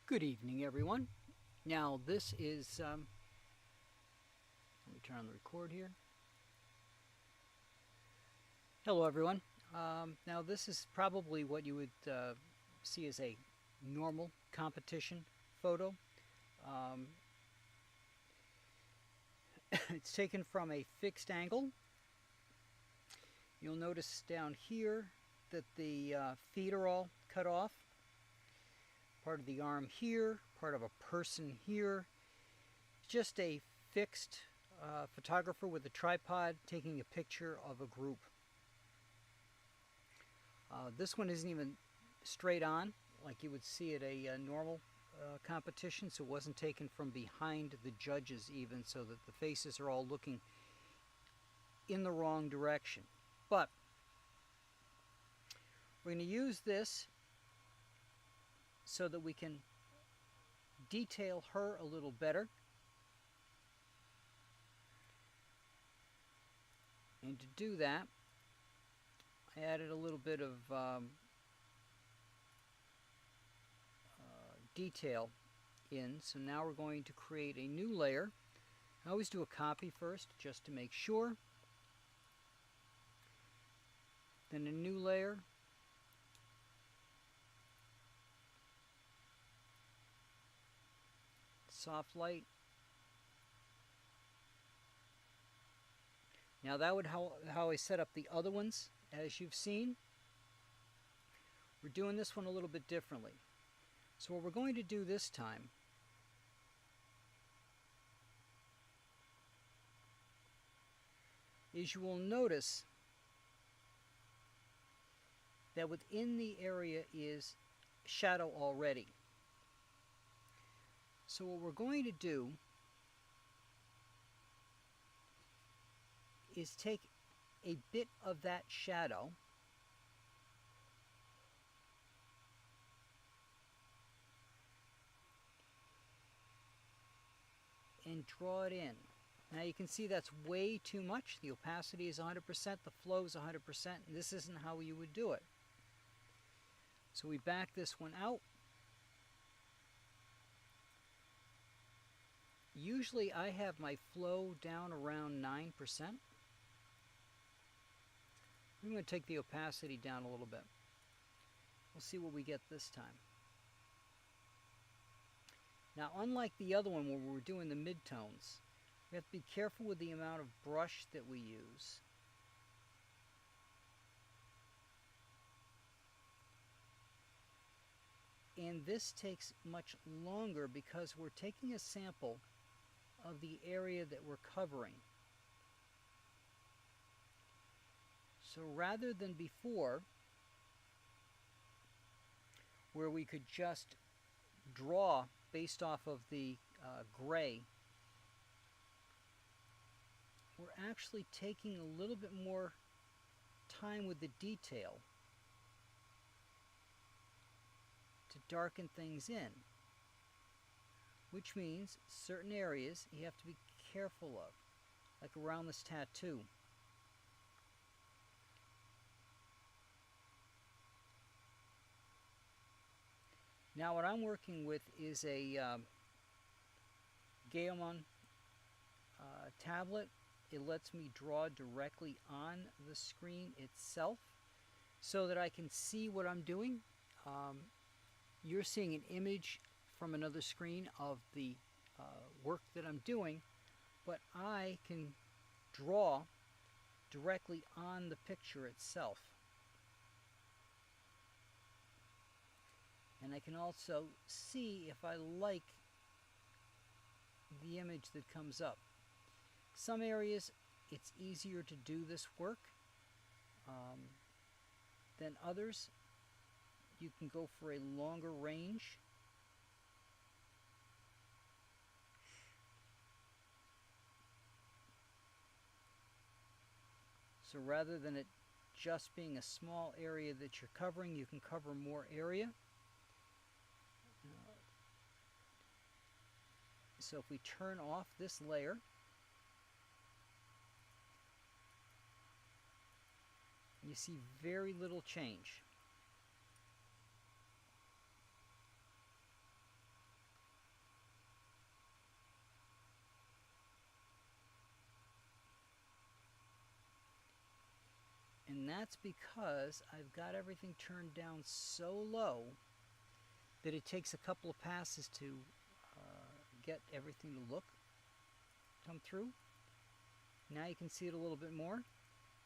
Good evening, everyone. Now, this is, let me turn on the record here. Hello, everyone. Now, this is probably what you would see as a normal competition photo. Um, it's taken from a fixed angle. You'll notice down here that the feet are all cut off. Part of the arm here, part of a person here. Just a fixed photographer with a tripod taking a picture of a group. This one isn't even straight on like you would see at a normal competition, so it wasn't taken from behind the judges even, so that the faces are all looking in the wrong direction. But we're going to use this so that we can detail her a little better. And to do that, I added a little bit of detail in. So now we're going to create a new layer. I always do a copy first just to make sure. Then a new layer. Soft light. Now that would how I set up the other ones, as you've seen. We're doing this one a little bit differently. So what we're going to do this time is you will notice that within the area is shadow already. So what we're going to do is take a bit of that shadow and draw it in. Now you can see that's way too much. The opacity is 100%, the flow is 100%, and this isn't how you would do it. So we back this one out. Usually I have my flow down around 9%. I'm going to take the opacity down a little bit. We'll see what we get this time. Now, unlike the other one where we're doing the midtones, we have to be careful with the amount of brush that we use. And this takes much longer because we're taking a sample of the area that we're covering. So rather than before, where we could just draw based off of the gray, we're actually taking a little bit more time with the detail to darken things in, which means certain areas you have to be careful of, like around this tattoo. Now what I'm working with is a Gaomon tablet. It lets me draw directly on the screen itself so that I can see what I'm doing. You're seeing an image from another screen of the work that I'm doing, but I can draw directly on the picture itself. And I can also see if I like the image that comes up. Some areas it's easier to do this work than others. You can go for a longer range. So rather than it just being a small area that you're covering, you can cover more area. So if we turn off this layer, you see very little change. And that's because I've got everything turned down so low that it takes a couple of passes to get everything to come through. Now you can see it a little bit more.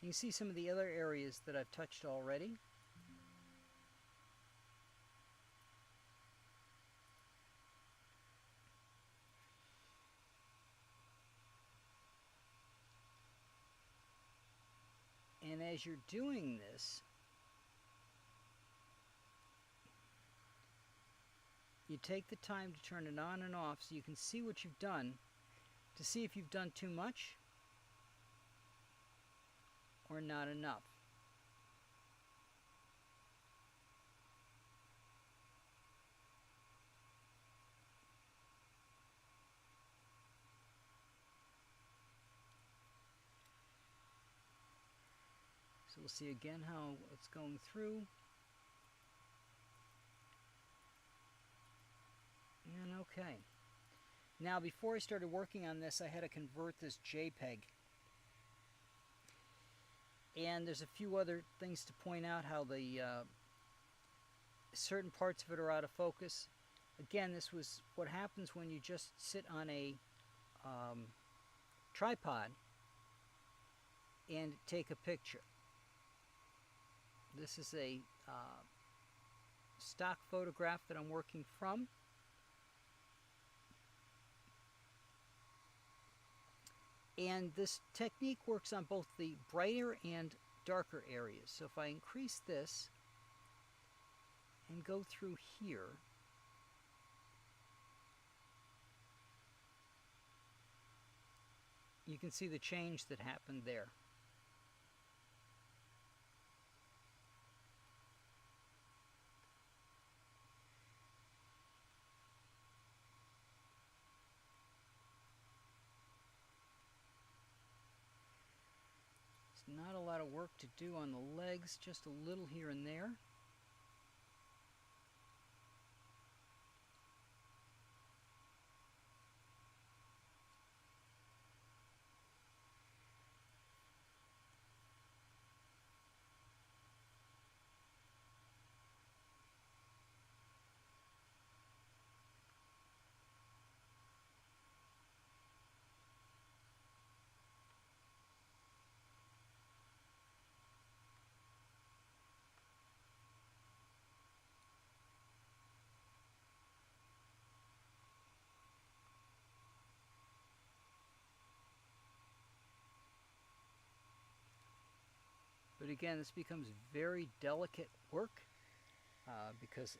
You can see some of the other areas that I've touched already. And as you're doing this, you take the time to turn it on and off so you can see what you've done, to see if you've done too much or not enough. So we'll see again how it's going through. And okay. Now before I started working on this, I had to convert this JPEG. And there's a few other things to point out, how the certain parts of it are out of focus. Again, this was what happens when you just sit on a tripod and take a picture. This is a stock photograph that I'm working from. And this technique works on both the brighter and darker areas. So if I increase this and go through here, you can see the change that happened there. Not a lot of work to do on the legs, just a little here and there. But again, this becomes very delicate work because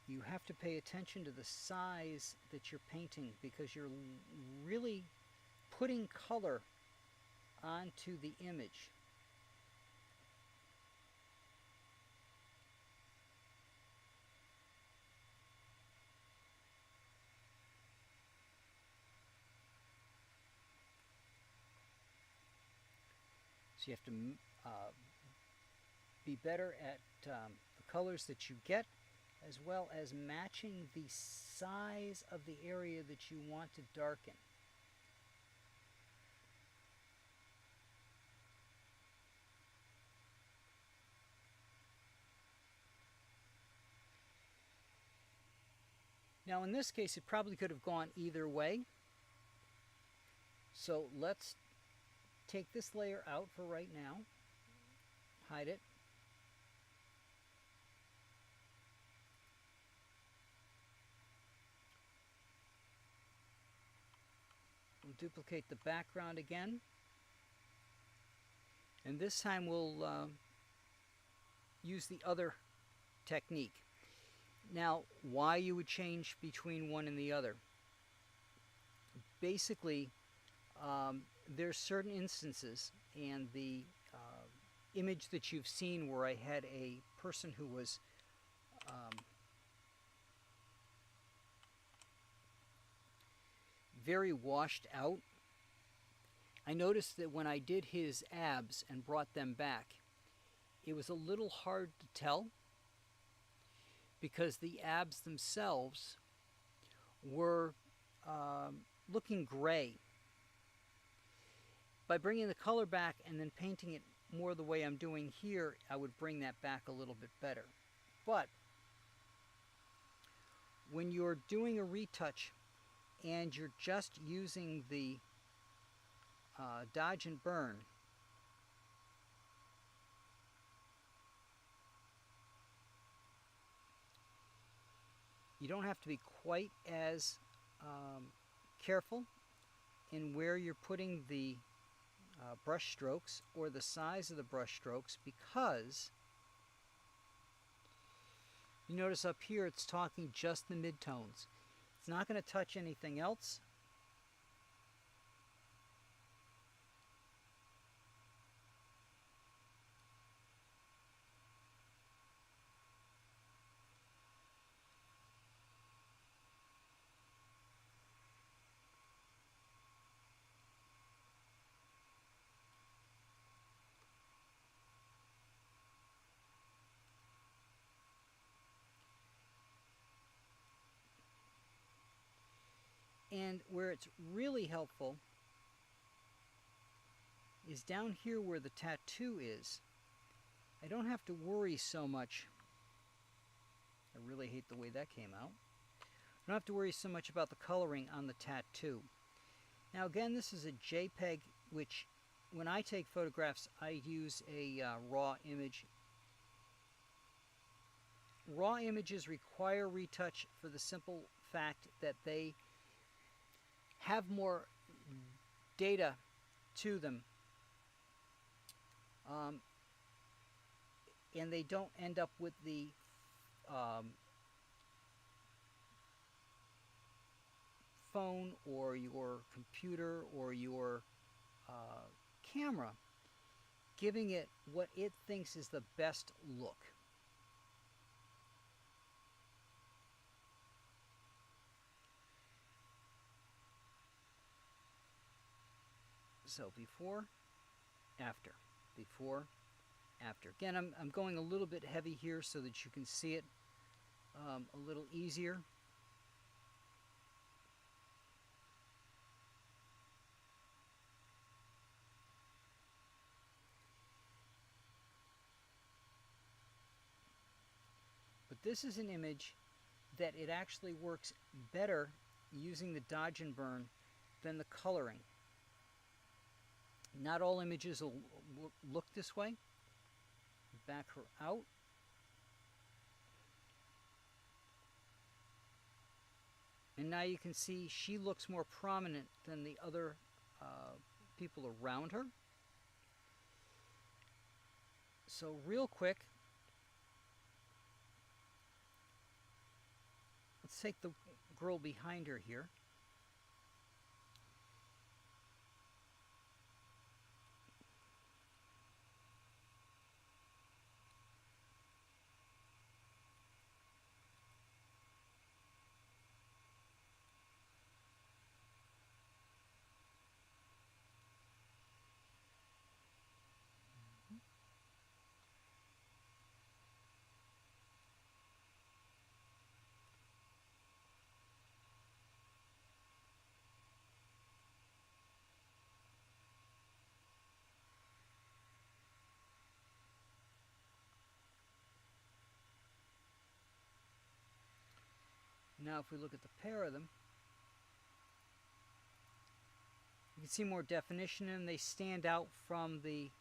you have to pay attention to the size that you're painting, because you're really putting color onto the image. So you have to be better at the colors that you get, as well as matching the size of the area that you want to darken. Now in this case, it probably could have gone either way. So let's take this layer out for right now, hide it. We'll duplicate the background again. And this time we'll use the other technique. Now, why you would change between one and the other? Basically, there's certain instances, and the image that you've seen where I had a person who was very washed out, I noticed that when I did his abs and brought them back, it was a little hard to tell, because the abs themselves were looking gray. By bringing the color back and then painting it more the way I'm doing here, I would bring that back a little bit better. But when you're doing a retouch and you're just using the dodge and burn, you don't have to be quite as careful in where you're putting the brush strokes or the size of the brush strokes, because you notice up here it's talking just the midtones. It's not going to touch anything else. And where it's really helpful is down here where the tattoo is. I don't have to worry so much. I really hate the way that came out. I don't have to worry so much about the coloring on the tattoo. Now again, this is a JPEG, which when I take photographs, I use a raw image. Raw images require retouch for the simple fact that they have more data to them, and they don't end up with the phone or your computer or your camera giving it what it thinks is the best look. So before, after, before, after. Again, I'm going a little bit heavy here so that you can see it a little easier. But this is an image that it actually works better using the dodge and burn than the coloring. Not all images will look this way. Back her out. And now you can see she looks more prominent than the other people around her. So real quick, let's take the girl behind her here. Now if we look at the pair of them, you can see more definition in them. They stand out from the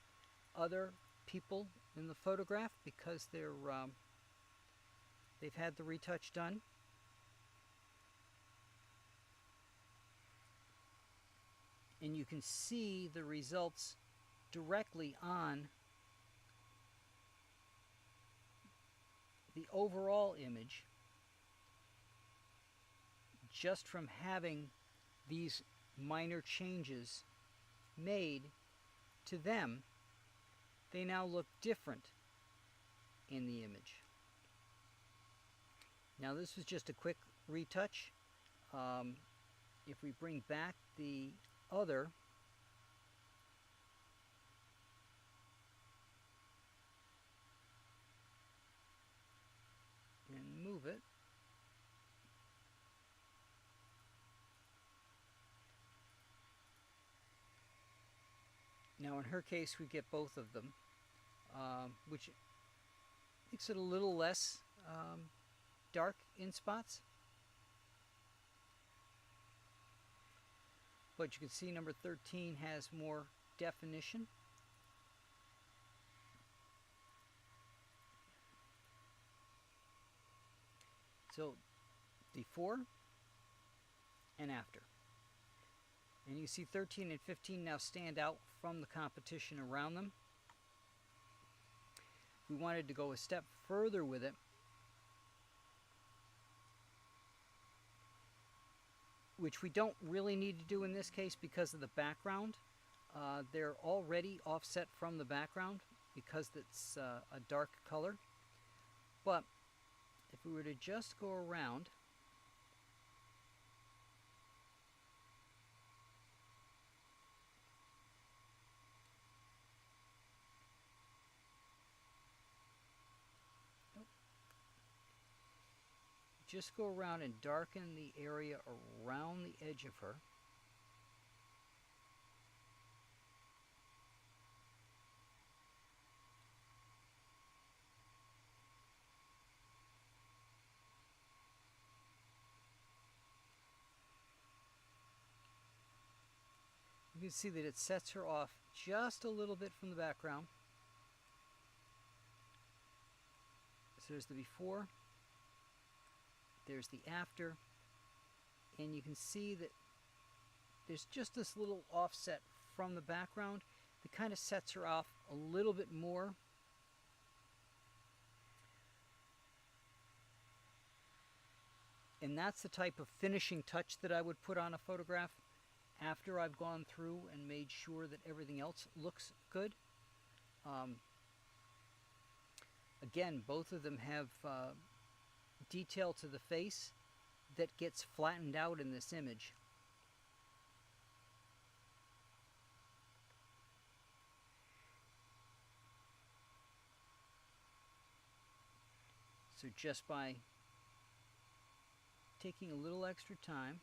other people in the photograph because they've had the retouch done. And you can see the results directly on the overall image just from having these minor changes made to them. They now look different in the image. Now this was just a quick retouch. If we bring back the other, and move it, Now in her case we get both of them, which makes it a little less dark in spots. But you can see number 13 has more definition. So before and after. And you see 13 and 15 now stand out from the competition around them. We wanted to go a step further with it. Which we don't really need to do in this case because of the background. They're already offset from the background because it's a dark color. But if we were to just go around, just go around and darken the area around the edge of her. You can see that it sets her off just a little bit from the background. So there's the before, there's the after, and you can see that there's just this little offset from the background that kind of sets her off a little bit more. And that's the type of finishing touch that I would put on a photograph after I've gone through and made sure that everything else looks good. Again, both of them have detail to the face that gets flattened out in this image. So just by taking a little extra time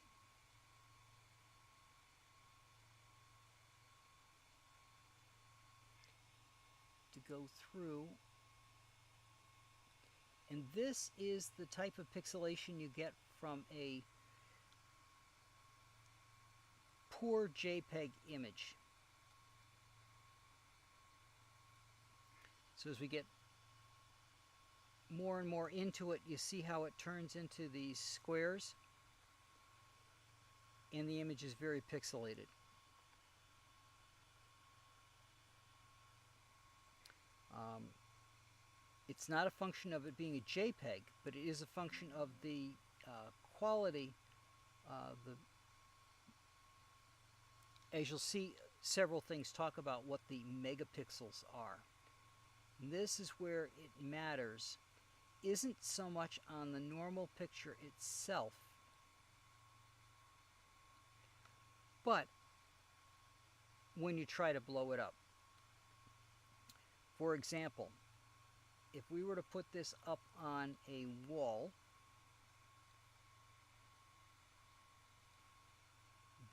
to go through, and this is the type of pixelation you get from a poor JPEG image. So as we get more and more into it, you see how it turns into these squares, and the image is very pixelated. It's not a function of it being a JPEG, but it is a function of the quality. As you'll see, several things talk about what the megapixels are. And this is where it matters. Isn't so much on the normal picture itself, but when you try to blow it up. For example, if we were to put this up on a wall,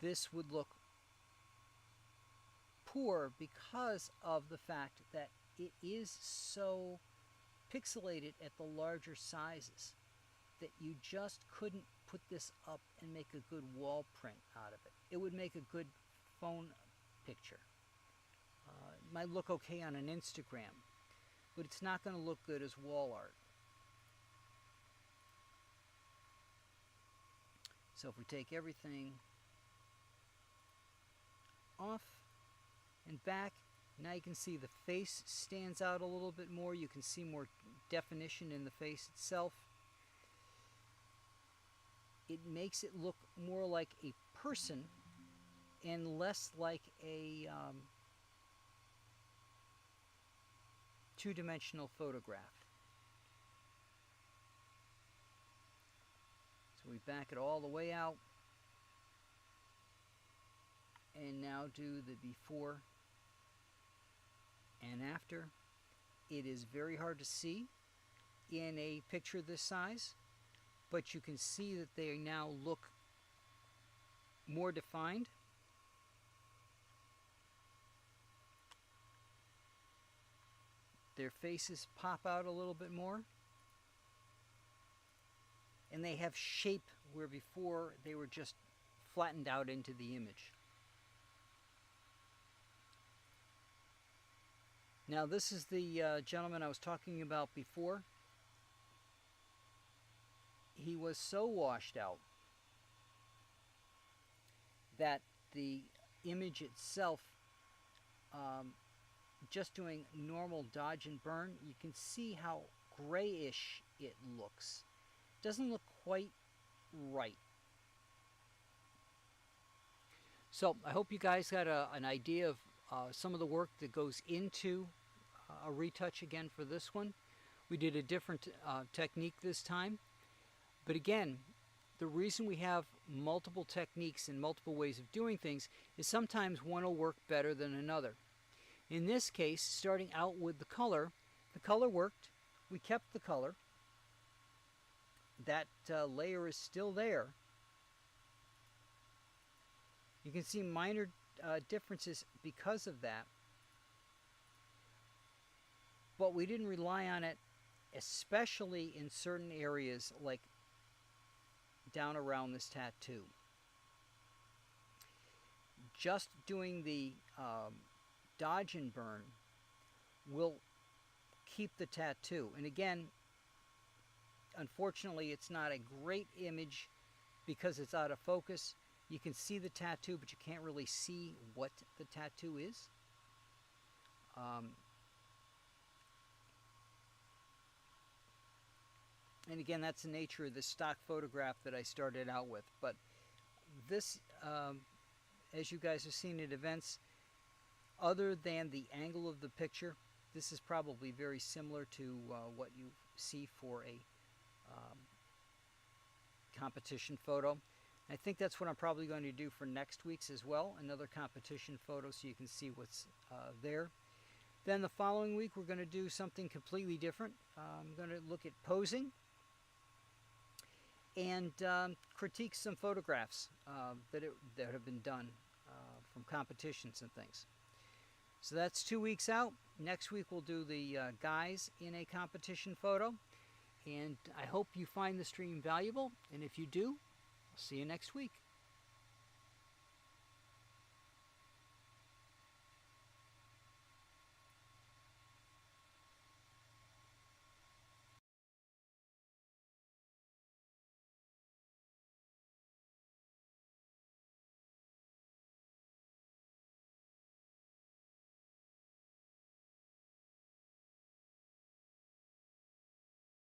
this would look poor because of the fact that it is so pixelated at the larger sizes that you just couldn't put this up and make a good wall print out of it. It would make a good phone picture. It might look okay on an Instagram, but it's not going to look good as wall art. So if we take everything off and back, now you can see the face stands out a little bit more. You can see more definition in the face itself. It makes it look more like a person and less like a two-dimensional photograph. So we back it all the way out and now do the before and after. It is very hard to see in a picture this size, but you can see that they now look more defined. their faces pop out a little bit more. And they have shape where before they were just flattened out into the image. Now this is the gentleman I was talking about before. He was so washed out that the image itself, just doing normal dodge and burn, you can see how grayish it looks. Doesn't look quite right. So I hope you guys got an idea of some of the work that goes into a retouch again for this one. We did a different technique this time. But again, the reason we have multiple techniques and multiple ways of doing things is sometimes one will work better than another. In this case, starting out with the color worked. We kept the color. That layer is still there. You can see minor differences because of that. But we didn't rely on it, especially in certain areas like down around this tattoo. Just doing the dodge and burn will keep the tattoo. And again, unfortunately, it's not a great image because it's out of focus. You can see the tattoo, but you can't really see what the tattoo is. And again, that's the nature of the stock photograph that I started out with. But this, as you guys have seen at events, other than the angle of the picture, this is probably very similar to what you see for a competition photo. I think that's what I'm probably going to do for next week's as well, another competition photo so you can see what's there. Then the following week we're going to do something completely different. I'm going to look at posing and critique some photographs that have been done from competitions and things. So that's 2 weeks out. Next week we'll do the guys in a competition photo. And I hope you find the stream valuable. And if you do, I'll see you next week.